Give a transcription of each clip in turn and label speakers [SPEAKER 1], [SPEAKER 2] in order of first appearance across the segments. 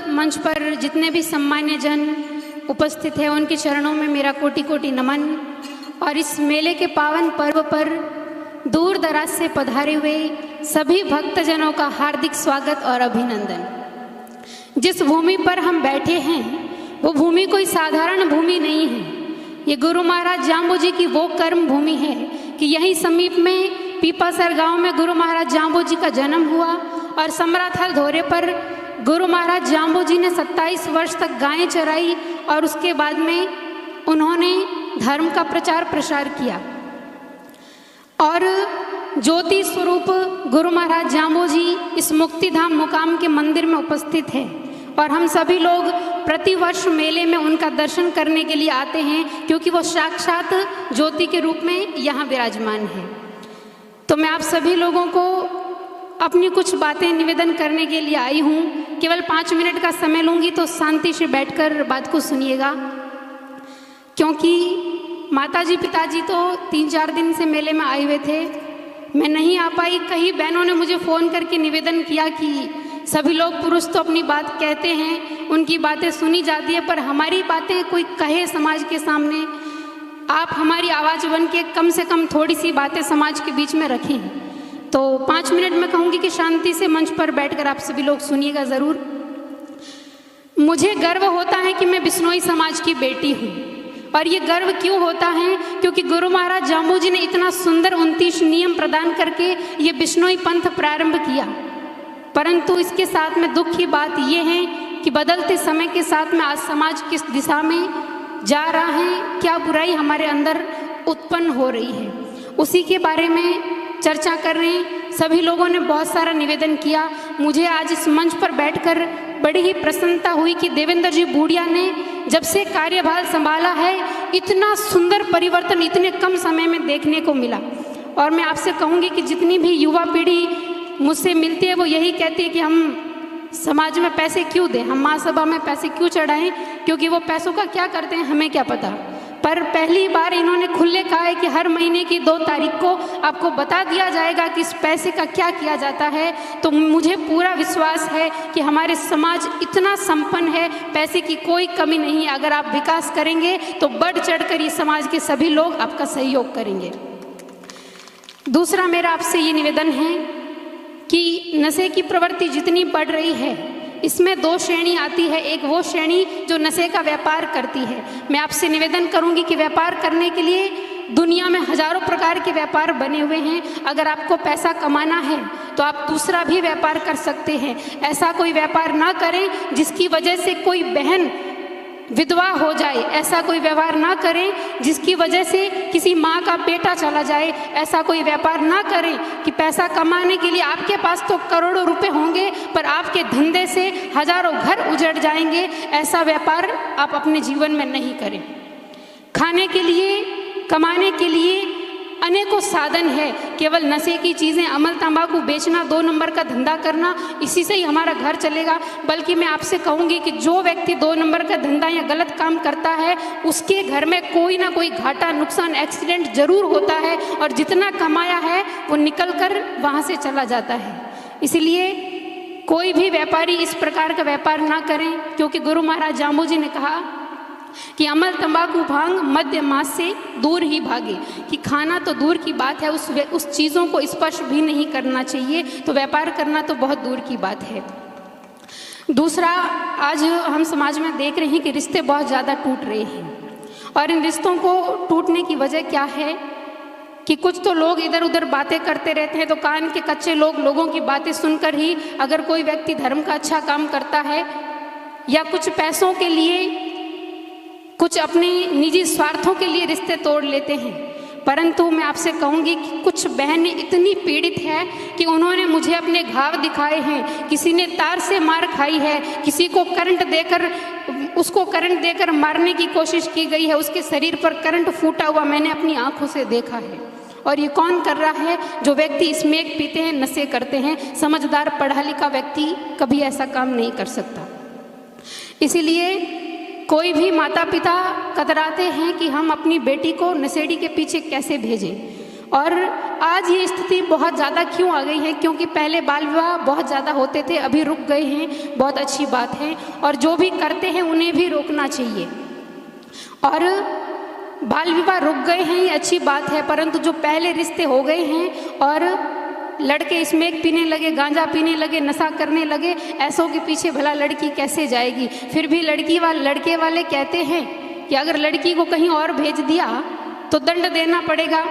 [SPEAKER 1] मंच पर जितने भी सम्मान्य जन उपस्थित हैं उनके चरणों में मेरा कोटि कोटि नमन। और इस मेले के पावन पर्व पर दूर दराज से पधारे हुए सभी भक्तजनों का हार्दिक स्वागत और अभिनंदन। जिस भूमि पर हम बैठे हैं वो भूमि कोई साधारण भूमि नहीं है। ये गुरु महाराज जाम्बू जी की वो कर्म भूमि है कि यहीं समीप में पीपासर गांव में गुरु महाराज जाम्बू जी का जन्म हुआ और समराथल धोरे पर गुरु महाराज जाम्बू जी ने 27 वर्ष तक गायें चराई और उसके बाद में उन्होंने धर्म का प्रचार प्रसार किया। और ज्योति स्वरूप गुरु महाराज जाम्बू जी इस मुक्तिधाम मुकाम के मंदिर में उपस्थित है और हम सभी लोग प्रतिवर्ष मेले में उनका दर्शन करने के लिए आते हैं क्योंकि वो साक्षात ज्योति के रूप में यहाँ विराजमान है। तो मैं आप सभी लोगों को अपनी कुछ बातें निवेदन करने के लिए आई हूँ। केवल 5 मिनट का समय लूँगी तो शांति से बैठकर बात को सुनिएगा, क्योंकि माताजी पिताजी तो 3-4 दिन से मेले में आए हुए थे, मैं नहीं आ पाई। कई बहनों ने मुझे फ़ोन करके निवेदन किया कि सभी लोग पुरुष तो अपनी बात कहते हैं, उनकी बातें सुनी जाती है, पर हमारी बातें कोई कहे समाज के सामने, आप हमारी आवाज़ बन के कम से कम थोड़ी सी बातें समाज के बीच में रखें। तो 5 मिनट में कहूँगी कि शांति से मंच पर बैठकर आप सभी लोग सुनिएगा ज़रूर। मुझे गर्व होता है कि मैं बिश्नोई समाज की बेटी हूँ। और ये गर्व क्यों होता है? क्योंकि गुरु महाराज जाम्बू जी ने इतना सुंदर 29 नियम प्रदान करके ये बिश्नोई पंथ प्रारंभ किया। परंतु इसके साथ में दुख की बात ये है कि बदलते समय के साथ में आज समाज किस दिशा में जा रहा है, क्या बुराई हमारे अंदर उत्पन्न हो रही है, उसी के बारे में चर्चा कर रहे हैं। सभी लोगों ने बहुत सारा निवेदन किया। मुझे आज इस मंच पर बैठकर बड़ी ही प्रसन्नता हुई कि देवेंद्र जी बूढ़िया ने जब से कार्यभार संभाला है इतना सुंदर परिवर्तन इतने कम समय में देखने को मिला। और मैं आपसे कहूँगी कि जितनी भी युवा पीढ़ी मुझसे मिलती है वो यही कहती है कि हम समाज में पैसे क्यों दें, हम महासभा में पैसे क्यों चढ़ाएं, क्योंकि वो पैसों का क्या करते हैं हमें क्या पता। पर पहली बार इन्होंने खुले कहा है कि हर महीने की 2 तारीख को आपको बता दिया जाएगा कि इस पैसे का क्या किया जाता है। तो मुझे पूरा विश्वास है कि हमारे समाज इतना संपन्न है, पैसे की कोई कमी नहीं है। अगर आप विकास करेंगे तो बढ़ चढ़कर ये समाज के सभी लोग आपका सहयोग करेंगे। दूसरा मेरा आपसे ये निवेदन है कि नशे की प्रवृत्ति जितनी बढ़ रही है इसमें 2 श्रेणी आती है। एक वो श्रेणी जो नशे का व्यापार करती है। मैं आपसे निवेदन करूंगी कि व्यापार करने के लिए दुनिया में हजारों प्रकार के व्यापार बने हुए हैं। अगर आपको पैसा कमाना है तो आप दूसरा भी व्यापार कर सकते हैं। ऐसा कोई व्यापार ना करें जिसकी वजह से कोई बहन विधवा हो जाए, ऐसा कोई व्यवहार ना करें जिसकी वजह से किसी माँ का बेटा चला जाए, ऐसा कोई व्यापार ना करें कि पैसा कमाने के लिए आपके पास तो करोड़ों रुपए होंगे पर आपके धंधे से हजारों घर उजड़ जाएंगे। ऐसा व्यापार आप अपने जीवन में नहीं करें। खाने के लिए, कमाने के लिए अनेकों साधन है। केवल नशे की चीज़ें, अमल तंबाकू बेचना, 2 नंबर का धंधा करना, इसी से ही हमारा घर चलेगा। बल्कि मैं आपसे कहूँगी कि जो व्यक्ति 2 नंबर का धंधा या गलत काम करता है उसके घर में कोई ना कोई घाटा, नुकसान, एक्सीडेंट जरूर होता है और जितना कमाया है वो निकल कर वहाँ से चला जाता है। इसलिए कोई भी व्यापारी इस प्रकार का व्यापार ना करें, क्योंकि गुरु महाराज जाम्बू जी ने कहा कि अमल तंबाकू भांग मद्य मांस से दूर ही भागे। कि खाना तो दूर की बात है, उस चीज़ों को स्पर्श भी नहीं करना चाहिए, तो व्यापार करना तो बहुत दूर की बात है। दूसरा, आज हम समाज में देख रहे हैं कि रिश्ते बहुत ज़्यादा टूट रहे हैं और इन रिश्तों को टूटने की वजह क्या है कि कुछ तो लोग इधर उधर बातें करते रहते हैं। तो कान के कच्चे लोगों की बातें सुनकर ही अगर कोई व्यक्ति धर्म का अच्छा काम करता है या कुछ पैसों के लिए, कुछ अपने निजी स्वार्थों के लिए रिश्ते तोड़ लेते हैं। परंतु मैं आपसे कहूँगी कि कुछ बहनें इतनी पीड़ित है कि उन्होंने मुझे अपने घाव दिखाए हैं। किसी ने तार से मार खाई है, किसी को उसको करंट देकर मारने की कोशिश की गई है, उसके शरीर पर करंट फूटा हुआ मैंने अपनी आंखों से देखा है। और ये कौन कर रहा है? जो व्यक्ति स्मैक पीते हैं, नशे करते हैं। समझदार पढ़ा लिखा व्यक्ति कभी ऐसा काम नहीं कर सकता। इसीलिए कोई भी माता पिता कतराते हैं कि हम अपनी बेटी को नशेड़ी के पीछे कैसे भेजें। और आज ये स्थिति बहुत ज़्यादा क्यों आ गई है, क्योंकि पहले बाल विवाह बहुत ज़्यादा होते थे, अभी रुक गए हैं, बहुत अच्छी बात है। और जो भी करते हैं उन्हें भी रोकना चाहिए। और बाल विवाह रुक गए हैं ये अच्छी बात है, परंतु जो पहले रिश्ते हो गए हैं और लड़के स्मैक पीने लगे, गांजा पीने लगे, नशा करने लगे, ऐसों के पीछे भला लड़की कैसे जाएगी। फिर भी लड़के वाले कहते हैं कि अगर लड़की को कहीं और भेज दिया तो दंड देना पड़ेगा,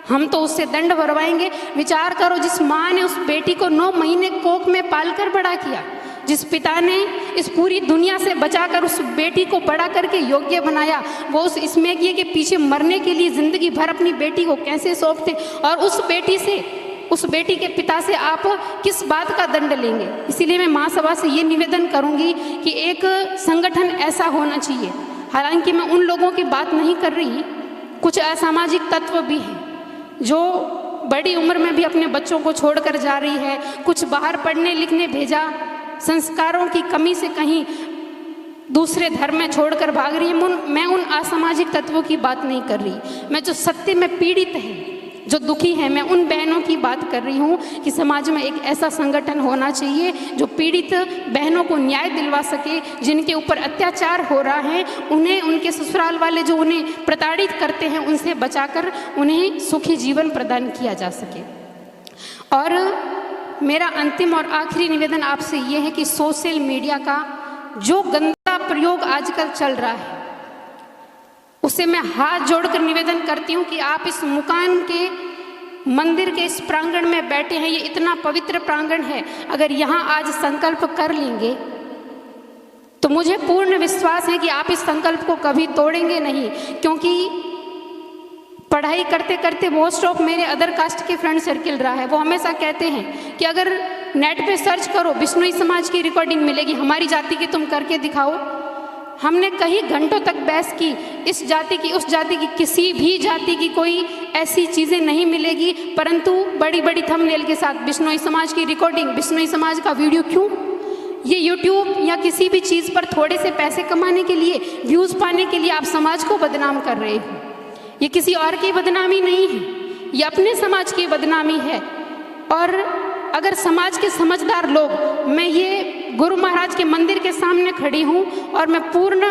[SPEAKER 1] हम तो उससे दंड भरवाएंगे। विचार करो, जिस माँ ने उस बेटी को 9 महीने कोख में पालकर बड़ा किया, जिस पिता ने इस पूरी दुनिया से बचाकर उस बेटी को बड़ा करके योग्य बनाया, वो उस स्मैकिए के पीछे मरने के लिए जिंदगी भर अपनी बेटी को कैसे सौंपते, और उस बेटी के पिता से आप किस बात का दंड लेंगे। इसीलिए मैं महासभा से ये निवेदन करूंगी कि एक संगठन ऐसा होना चाहिए। हालांकि मैं उन लोगों की बात नहीं कर रही, कुछ असामाजिक तत्व भी हैं जो बड़ी उम्र में भी अपने बच्चों को छोड़कर जा रही है, कुछ बाहर पढ़ने लिखने भेजा, संस्कारों की कमी से कहीं दूसरे धर्म में छोड़कर भाग रही है। मैं उन असामाजिक तत्वों की बात नहीं कर रही, मैं जो सत्य में पीड़ित है, जो दुखी है, मैं उन बहनों की बात कर रही हूँ कि समाज में एक ऐसा संगठन होना चाहिए जो पीड़ित बहनों को न्याय दिलवा सके, जिनके ऊपर अत्याचार हो रहा है उन्हें, उनके ससुराल वाले जो उन्हें प्रताड़ित करते हैं उनसे बचाकर उन्हें सुखी जीवन प्रदान किया जा सके। और मेरा अंतिम और आखिरी निवेदन आपसे ये है कि सोशल मीडिया का जो गंदा प्रयोग आजकल चल रहा है, उसे मैं हाथ जोड़कर निवेदन करती हूँ कि आप इस मुकान के मंदिर के इस प्रांगण में बैठे हैं, ये इतना पवित्र प्रांगण है, अगर यहाँ आज संकल्प कर लेंगे तो मुझे पूर्ण विश्वास है कि आप इस संकल्प को कभी तोड़ेंगे नहीं। क्योंकि पढ़ाई करते करते मोस्ट ऑफ मेरे अदर कास्ट के फ्रेंड सर्किल रहा है, वो हमेशा कहते हैं कि अगर नेट पे सर्च करो बिश्नोई समाज की रिकॉर्डिंग मिलेगी, हमारी जाति की तुम करके दिखाओ। हमने कई घंटों तक बहस की, इस जाति की उस जाति की, किसी भी जाति की कोई ऐसी चीज़ें नहीं मिलेगी, परंतु बड़ी बड़ी थंबनेल के साथ बिश्नोई समाज की रिकॉर्डिंग, बिश्नोई समाज का वीडियो। क्यों? ये यूट्यूब या किसी भी चीज़ पर थोड़े से पैसे कमाने के लिए, व्यूज़ पाने के लिए आप समाज को बदनाम कर रहे हो। ये किसी और की बदनामी नहीं है, ये अपने समाज की बदनामी है। और अगर समाज के समझदार लोग, मैं ये गुरु महाराज के मंदिर के सामने खड़ी हूँ और मैं पूर्ण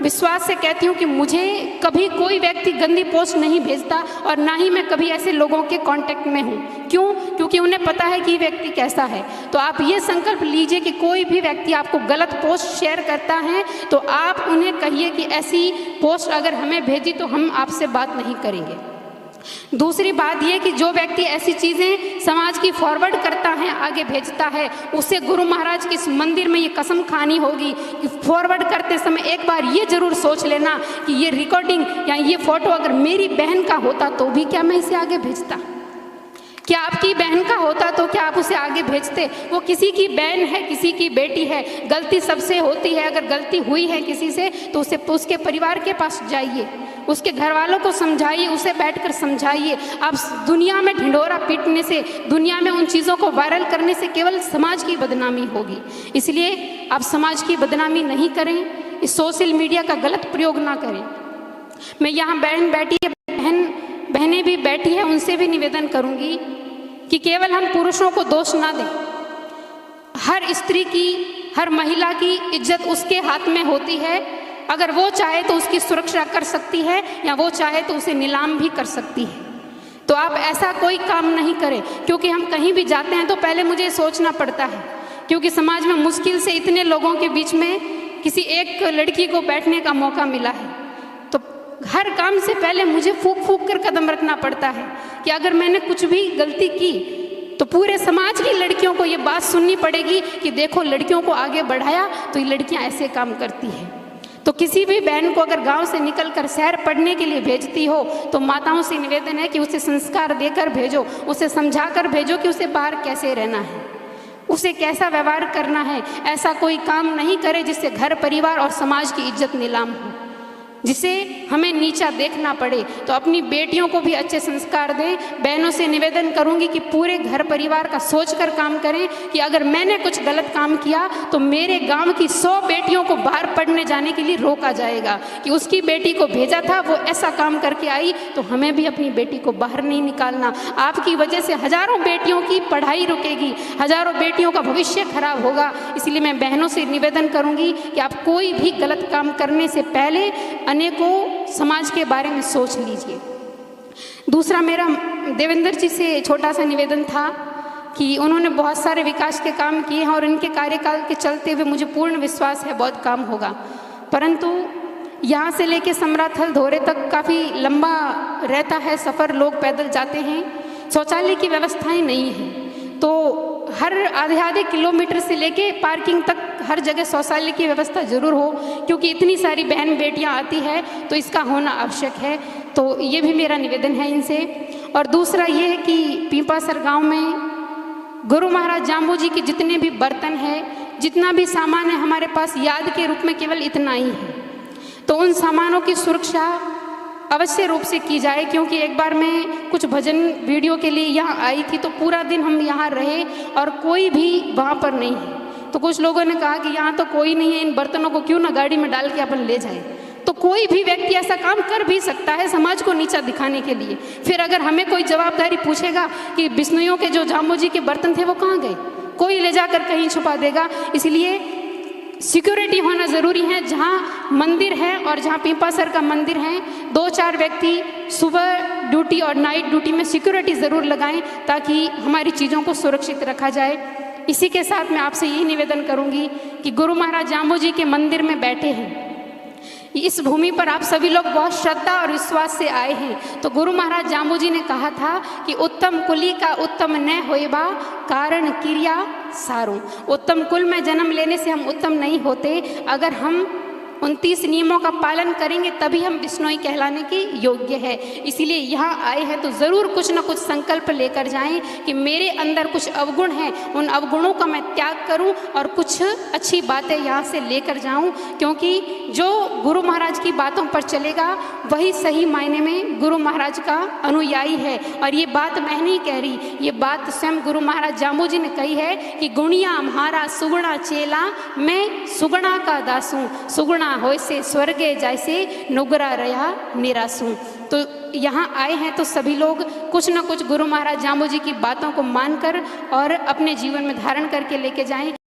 [SPEAKER 1] विश्वास से कहती हूँ कि मुझे कभी कोई व्यक्ति गंदी पोस्ट नहीं भेजता और ना ही मैं कभी ऐसे लोगों के कांटेक्ट में हूँ। क्यों? क्योंकि उन्हें पता है कि व्यक्ति कैसा है। तो आप ये संकल्प लीजिए कि कोई भी व्यक्ति आपको गलत पोस्ट शेयर करता है तो आप उन्हें कहिए कि ऐसी पोस्ट अगर हमें भेजी तो हम आपसे बात नहीं करेंगे। दूसरी बात यह कि जो व्यक्ति ऐसी चीज़ें समाज की फॉरवर्ड करता है, आगे भेजता है, उसे गुरु महाराज के इस मंदिर में ये कसम खानी होगी कि फॉरवर्ड करते समय एक बार ये जरूर सोच लेना कि ये रिकॉर्डिंग या ये फोटो अगर मेरी बहन का होता तो भी क्या मैं इसे आगे भेजता? क्या आपकी बहन का होता तो क्या आप उसे आगे भेजते? वो किसी की बहन है, किसी की बेटी है, गलती सबसे होती है। अगर गलती हुई है किसी से तो उसे उसके परिवार के पास जाइए, उसके घर वालों को समझाइए, उसे बैठकर समझाइए। आप दुनिया में ढिंढोरा पीटने से, दुनिया में उन चीज़ों को वायरल करने से केवल समाज की बदनामी होगी। इसलिए आप समाज की बदनामी नहीं करें, इस सोशल मीडिया का गलत प्रयोग ना करें। मैं यहाँ बहनें भी बैठी है, उनसे भी निवेदन करूँगी कि केवल हम पुरुषों को दोष ना दें। हर स्त्री की, हर महिला की इज्जत उसके हाथ में होती है। अगर वो चाहे तो उसकी सुरक्षा कर सकती है या वो चाहे तो उसे नीलाम भी कर सकती है। तो आप ऐसा कोई काम नहीं करें, क्योंकि हम कहीं भी जाते हैं तो पहले मुझे सोचना पड़ता है, क्योंकि समाज में मुश्किल से इतने लोगों के बीच में किसी एक लड़की को बैठने का मौका मिला है। तो हर काम से पहले मुझे फूक फूक कर कदम रखना पड़ता है कि अगर मैंने कुछ भी गलती की तो पूरे समाज की लड़कियों को ये बात सुननी पड़ेगी कि देखो लड़कियों को आगे बढ़ाया तो ये लड़कियां ऐसे काम करती हैं। तो किसी भी बहन को अगर गांव से निकलकर शहर पढ़ने के लिए भेजती हो तो माताओं से निवेदन है कि उसे संस्कार देकर भेजो, उसे समझाकर भेजो कि उसे बाहर कैसे रहना है, उसे कैसा व्यवहार करना है। ऐसा कोई काम नहीं करे जिससे घर परिवार और समाज की इज्जत नीलाम हो। जिसे हमें नीचा देखना पड़े। तो अपनी बेटियों को भी अच्छे संस्कार दें। बहनों से निवेदन करूंगी कि पूरे घर परिवार का सोचकर काम करें कि अगर मैंने कुछ गलत काम किया तो मेरे गांव की 100 बेटियों को बाहर पढ़ने जाने के लिए रोका जाएगा कि उसकी बेटी को भेजा था, वो ऐसा काम करके आई, तो हमें भी अपनी बेटी को बाहर नहीं निकालना। आपकी वजह से हजारों बेटियों की पढ़ाई रुकेगी, हजारों बेटियों का भविष्य खराब होगा। इसलिए मैं बहनों से निवेदन करूंगी कि आप कोई भी गलत काम करने से पहले अनेकों समाज के बारे में सोच लीजिए। दूसरा मेरा देवेंद्र जी से छोटा सा निवेदन था कि उन्होंने बहुत सारे विकास के काम किए हैं और इनके कार्यकाल के चलते हुए मुझे पूर्ण विश्वास है बहुत काम होगा, परंतु यहाँ से लेके समराथल धोरे तक काफ़ी लंबा रहता है सफ़र, लोग पैदल जाते हैं, शौचालय की व्यवस्थाएं नहीं हैं, तो हर आधे किलोमीटर से लेके पार्किंग तक हर जगह शौचालय की व्यवस्था ज़रूर हो, क्योंकि इतनी सारी बहन बेटियां आती है तो इसका होना आवश्यक है। तो ये भी मेरा निवेदन है इनसे। और दूसरा ये है कि पीपासर गांव में गुरु महाराज जाम्बू जी के जितने भी बर्तन हैं, जितना भी सामान है हमारे पास, याद के रूप में केवल इतना ही है, तो उन सामानों की सुरक्षा अवश्य रूप से की जाए। क्योंकि एक बार मैं कुछ भजन वीडियो के लिए यहाँ आई थी तो पूरा दिन हम यहाँ रहे और कोई भी वहाँ पर नहीं है, तो कुछ लोगों ने कहा कि यहाँ तो कोई नहीं है, इन बर्तनों को क्यों ना गाड़ी में डाल के अपन ले जाएं। तो कोई भी व्यक्ति ऐसा काम कर भी सकता है समाज को नीचा दिखाने के लिए। फिर अगर हमें कोई जवाबदारी पूछेगा कि बिश्नोइयों के जो जाम्बू जी के बर्तन थे वो कहाँ गए, कोई ले जाकर कहीं छुपा देगा। इसलिए सिक्योरिटी होना ज़रूरी है। जहाँ मंदिर है और जहाँ पीपासर का मंदिर है, 2-4 व्यक्ति सुबह ड्यूटी और नाइट ड्यूटी में सिक्योरिटी ज़रूर लगाएं ताकि हमारी चीज़ों को सुरक्षित रखा जाए। इसी के साथ मैं आपसे यही निवेदन करूंगी कि गुरु महाराज जाम्बू जी के मंदिर में बैठे हैं, इस भूमि पर आप सभी लोग बहुत श्रद्धा और विश्वास से आए हैं। तो गुरु महाराज जाम्बू जी ने कहा था कि उत्तम कुली का उत्तम न होएबा कारण क्रिया सारू। उत्तम कुल में जन्म लेने से हम उत्तम नहीं होते, अगर हम 29 नियमों का पालन करेंगे तभी हम बिश्नोई कहलाने के योग्य है। इसीलिए यहाँ आए हैं तो ज़रूर कुछ न कुछ संकल्प लेकर जाएं कि मेरे अंदर कुछ अवगुण हैं, उन अवगुणों का मैं त्याग करूं और कुछ अच्छी बातें यहाँ से लेकर जाऊं, क्योंकि जो गुरु महाराज की बातों पर चलेगा वही सही मायने में गुरु महाराज का अनुयायी है। और ये बात मैं नहीं कह रही, ये बात स्वयं गुरु महाराज जाम्बू जी ने कही है कि गुणिया म्हारा सुगुणा चेला, मैं सुगुणा का दासू, सुगुणा होय से स्वर्गे जैसे नुगरा रहा निरासू। तो यहाँ आए हैं तो सभी लोग कुछ न कुछ गुरु महाराज जाम्बू जी की बातों को मानकर और अपने जीवन में धारण करके लेके जाएं।